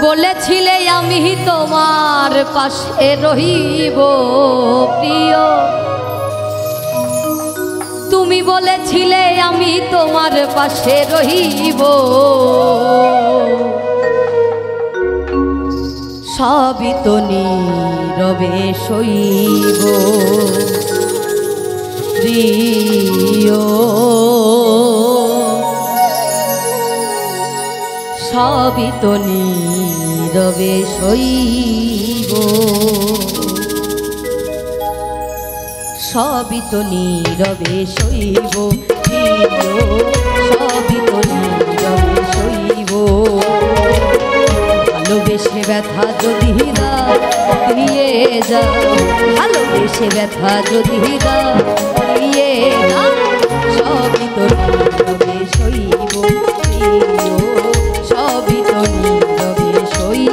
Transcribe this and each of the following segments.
বলেছিলে আমি তোমার পাশে রহিব প্রিয়, তুমি বলেছিলে আমি তোমার পাশে রহিব, সবই তো নীরবে সইব প্রিয়, সবই তো নীরবে সইব, সবই তো নীরবে সইব প্রিয়, সবই তো নীরবে সইব। ভালোবেসে ব্যথা যদি দিয়ে যাও, ভালোবেসে ব্যথা যদি দিয়ে যাও, সবই তো নীরবে সইব প্রিয়, সবই তো নীরবে সইব।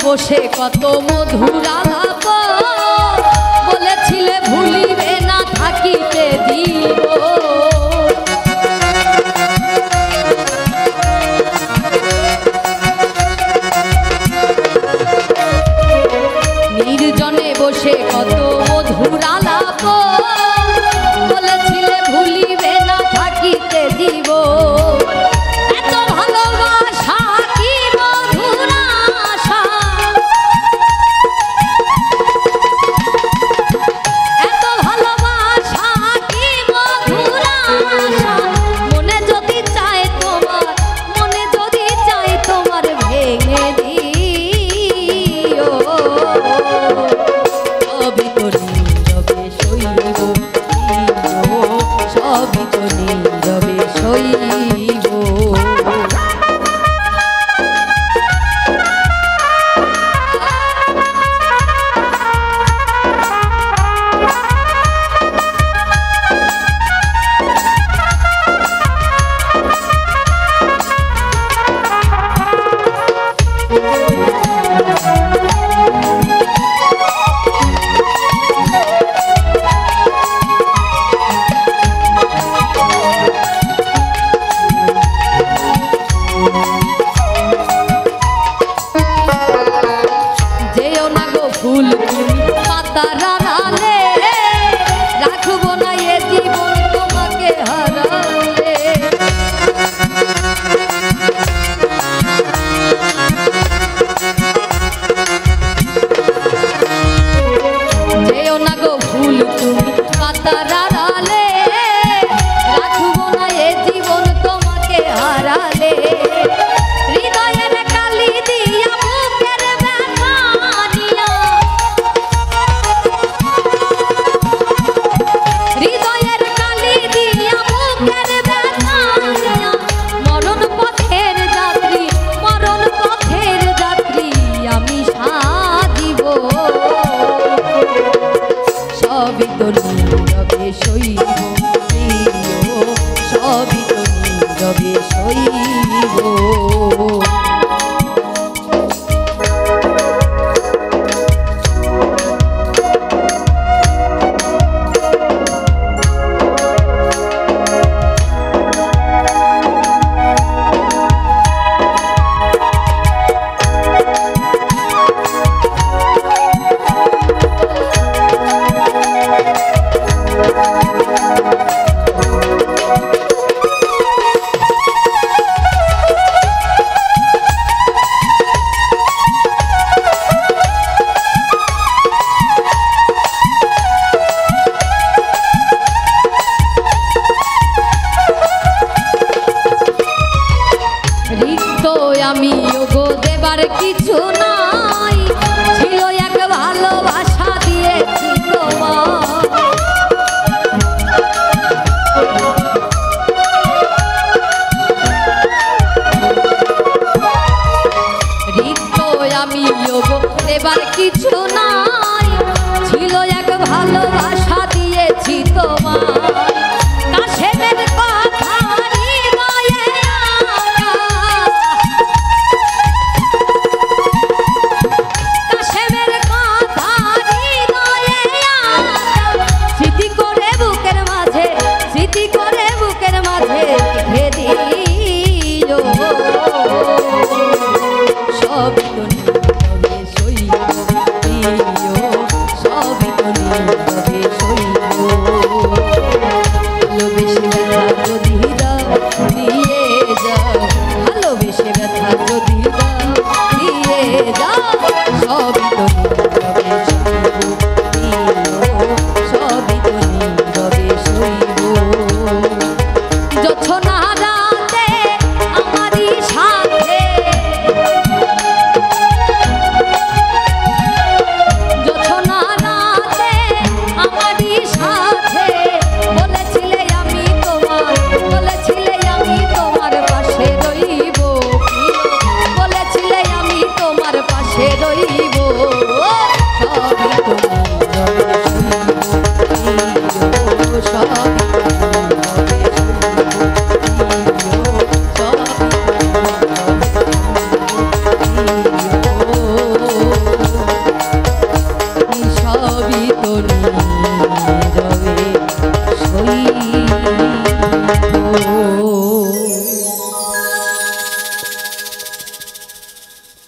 বসে কত মধুর আলাপ বলেছিলে ভুলিবে না থাকিতে দিব, নির্জনে বসে কত মধুর আলাপ বলেছিলে ভুলিবে না থাকিতে দিব, এত ভালোবাসা কি মধুর আশা, এত ভালোবাসা কি মধুর আশা, মনে যদি চায় তোমার, মনে যদি চায় তোমার ভেঙে দিও, সবই তো নীরবে সইব প্রিয়, সবই তো নীরবে সইব। ফুল পাতার আড়ালে রাখবো না এ জীবন তোমাকে হারালে, যেও না গো ফুল তুমি পাতার আড়ালে রাখবো না এ জীবন তোমাকে হারালে, হৃদয়ের কালি দিয়া বুকের ব্যথা নিয়া, হৃদয়ের কালি দিয়া বুকের ব্যথা নিয়া, মরণ পথের যাত্রী, মরণ পথের যাত্রী আমি সাজিব, সবই তো নীরবে সইব প্রিয়, সবই তো নীরবে সইব।